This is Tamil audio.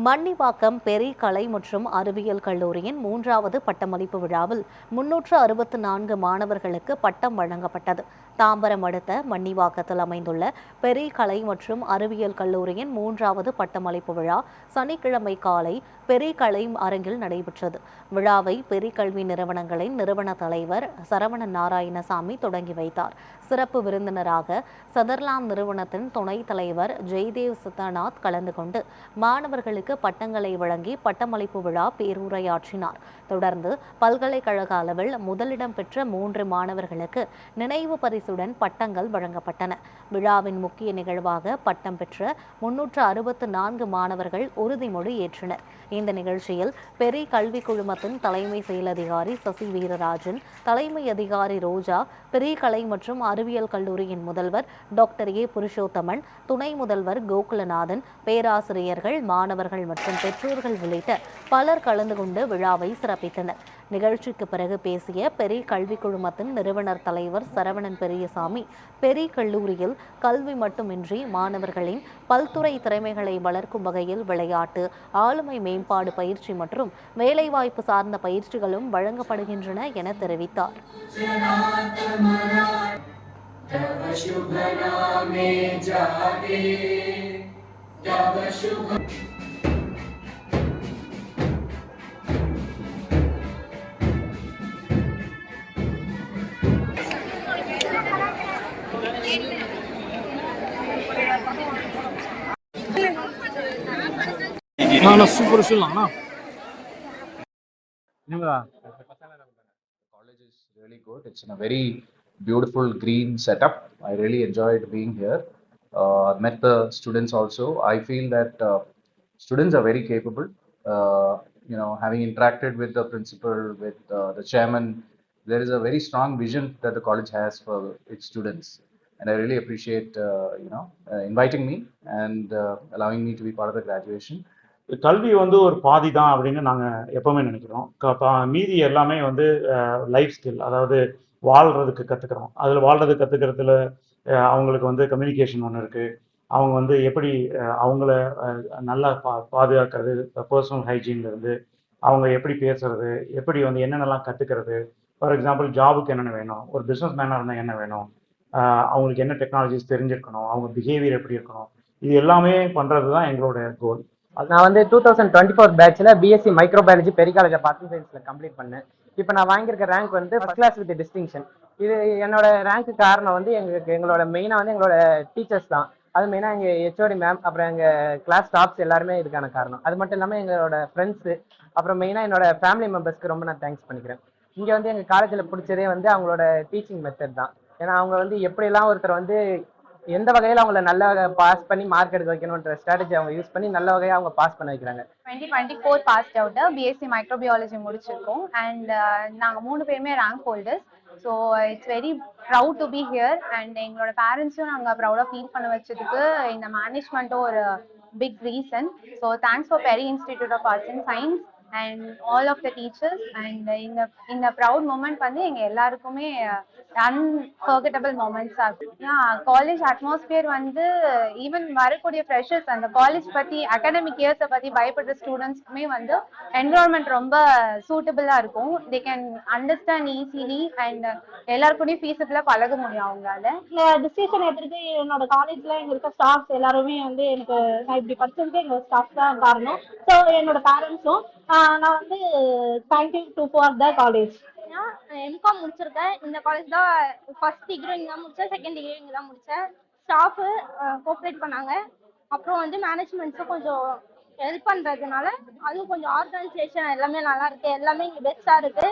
மன்னிவாக்கம் பெரி கலை மற்றும் அறிவியல் கல்லூரியின் 3வது பட்டமளிப்பு விழாவில் 364 மாணவர்களுக்கு பட்டம் வழங்கப்பட்டது. தாம்பரம் அடுத்த மன்னிவாக்கத்தில் அமைந்துள்ள பெரி கலை மற்றும் அறிவியல் கல்லூரியின் 3வது பட்டமளிப்பு விழா சனிக்கிழமை காலை பெரி கலை அரங்கில் நடைபெற்றது. விழாவை பெரி கல்வி நிறுவனங்களின் நிறுவன தலைவர் சரவணன் நாராயணசாமி தொடங்கி வைத்தார். சிறப்பு விருந்தினராக சதர்லாந்து நிறுவனத்தின் துணைத் தலைவர் ஜெய்தேவ் சித்தநாத் கலந்து கொண்டு மாணவர்களுக்கு பட்டங்களை வழங்கி பட்டமளிப்பு விழா பேருரையாற்றினார். தொடர்ந்து பல்கலைக்கழக அளவில் முதலிடம் பெற்ற 3 மாணவர்களுக்கு நினைவு பரிசுடன் பட்டங்கள் வழங்கப்பட்டன. விழாவின் முக்கிய நிகழ்வாக பட்டம் பெற்ற 364 மாணவர்கள் உறுதிமொழி ஏற்றனர். இந்த நிகழ்ச்சியில் பெரி கல்வி குழுமத்தின் தலைமை செயலதிகாரி சசி வீரராஜன், தலைமை அதிகாரி ரோஜா, பெரி கலை மற்றும் அறிவியல் கல்லூரியின் முதல்வர் டாக்டர் ஏ புருஷோத்தமன், துணை முதல்வர் கோகுலநாதன், பேராசிரியர்கள், மாணவர்கள் மற்றும் பெற்றோர்கள் உள்ளிட்ட பலர் கலந்து கொண்டு விழாவை சிறப்பித்தனர். நிகழ்ச்சிக்கு பிறகு பேசிய பெரி கல்வி குழுமத்தின் நிறுவனர் தலைவர் சரவணன் பெரியசாமி, பெரி கல்லூரியில் கல்வி மட்டுமின்றி மாணவர்களின் பல்துறை திறமைகளை வளர்க்கும் வகையில் விளையாட்டு, ஆளுமை மேம்பாடு பயிற்சி மற்றும் வேலைவாய்ப்பு சார்ந்த பயிற்சிகளும் வழங்கப்படுகின்றன என தெரிவித்தார். சூப்பர் சொல்லலாம். College is really good. It's in a very beautiful green setup. I really enjoyed being here. Met the students also. I feel that students are very capable. Having interacted with the principal, with the chairman, there is a very strong vision that the college has for its students. And I really appreciate, inviting me and allowing me to be part of the graduation. கல்வி வந்து ஒரு பாதி தான் அப்படின்னு நாங்கள் எப்பவுமே நினைக்கிறோம். மீதி எல்லாமே வந்து லைஃப் ஸ்கில், அதாவது வாழ்றதுக்கு கற்றுக்கிறோம். அதில் வாழ்றதுக்கு கற்றுக்கிறதுல அவங்களுக்கு வந்து கம்யூனிகேஷன் ஒன்று இருக்குது. அவங்க வந்து எப்படி அவங்கள நல்லா பாதுகாக்கிறது, பர்சனல் ஹைஜீன்லேருந்து அவங்க எப்படி பேசுறது, எப்படி வந்து என்னென்னலாம் கற்றுக்கிறது. ஃபார் எக்ஸாம்பிள் ஜாபுக்கு என்னென்ன வேணும், ஒரு பிஸ்னஸ் மேனாக இருந்தால் என்ன வேணும், அவங்களுக்கு என்ன டெக்னாலஜிஸ் தெரிஞ்சிருக்கணும், அவங்க பிஹேவியர் எப்படி இருக்கணும், இது எல்லாமே பண்ணுறது தான் எங்களோட கோல். நான் வந்து 2024 பேட்ச்ல BSc microbiology Peri college of arts and சயின்ஸ்ல கம்ப்ளீட் பண்ணேன். இப்போ நான் வாங்கியிருக்க ரேங்க் வந்து ஃபர்ஸ்ட் கிளாஸ் வித் டிஸ்டிங்ஷன். இது என்னோட ரேங்க்கு காரணம் வந்து எங்களோட மெயினாக வந்து எங்களோட டீச்சர்ஸ் தான். அது மெயினாக எங்கள் ஹெச்ஓடி மேம், அப்புறம் எங்கள் கிளாஸ் ஸ்டாஃப்ஸ் எல்லாருமே இதுக்கான காரணம். அது மட்டும் இல்லாமல் எங்களோட ஃப்ரெண்ட்ஸு, அப்புறம் மெயினாக என்னோட ஃபேமிலி மெம்பர்ஸ்க்கு ரொம்ப நான் தேங்க்ஸ் பண்ணிக்கிறேன். இங்கே வந்து எங்கள் காலேஜில் பிடிச்சதே வந்து அவங்களோட டீச்சிங் மெத்தட் தான். ஏன்னா அவங்க வந்து எப்படியெல்லாம் ஒருத்தர் வந்து எந்த வகையில் அவங்கள நல்ல பாஸ் பண்ணி மார்க் எடுக்க வைக்கணுன்ற ஸ்ட்ராட்டஜி அவங்க யூஸ் பண்ணி நல்ல வகையாக அவங்க பாஸ் பண்ண வைக்கிறாங்க. 2024 பாஸ்ட் அவுட், பிஎஸ்சி மைக்ரோபியாலஜி முடிச்சிருக்கோம். அண்ட் நாங்கள் 3 பேருமே rank holders. So it's very proud to be here. And எங்களோட பேரண்ட்ஸும் நாங்கள் ப்ரௌடாக ஃபீல் பண்ண வச்சதுக்கு இந்த மேனேஜ்மெண்ட்டும் ஒரு big reason. So thanks for Peri institute of arts and science and all of the teachers. And in the proud moment வந்து எங்க எல்லாருக்குமே unforgettable moments ஆகும். காலேஜ் அட்மாஸ்பியர் வந்து ஈவன் வரக்கூடிய ஃப்ரெஷர்ஸ் அந்த காலேஜ் பத்தி அகாடமிக் இயர்ஸை பத்தி பயப்படுற ஸ்டூடெண்ட்ஸ்க்குமே வந்து என்விரான்மெண்ட் ரொம்ப சூட்டபிளா இருக்கும். They can understand easily and எல்லாருக்கூடயும் ஃபீஸபிளா பழக முடியும் அவங்களால. டிசிஷன் எடுத்துட்டு என்னோட காலேஜ்ல எங்க இருக்க ஸ்டாஃப்ஸ் எல்லாருமே வந்து எனக்கு நான் இப்படி படிச்சதுக்கு எங்க ஸ்டாஃப் தான் காரணம். ஸோ என்னோட பேரண்ட்ஸும் நான் வந்து thank you to for the college. MCom முடிச்சிருக்கேன். இந்த காலேஜ் தான் ஃபர்ஸ்ட் டிகிரி இங்கே தான் முடித்தேன், செகண்ட் டிகிரி இங்கே தான் முடித்தேன். ஸ்டாஃபு கோஆப்ரேட் பண்ணாங்க. அப்புறம் வந்து மேனேஜ்மெண்ட்ஸும் கொஞ்சம் ஹெல்ப் பண்ணுறதுனால அதுவும் கொஞ்சம் ஆர்கனைசேஷன் எல்லாமே நல்லா இருக்குது. எல்லாமே இங்கே பெஸ்ட்டாக இருக்குது.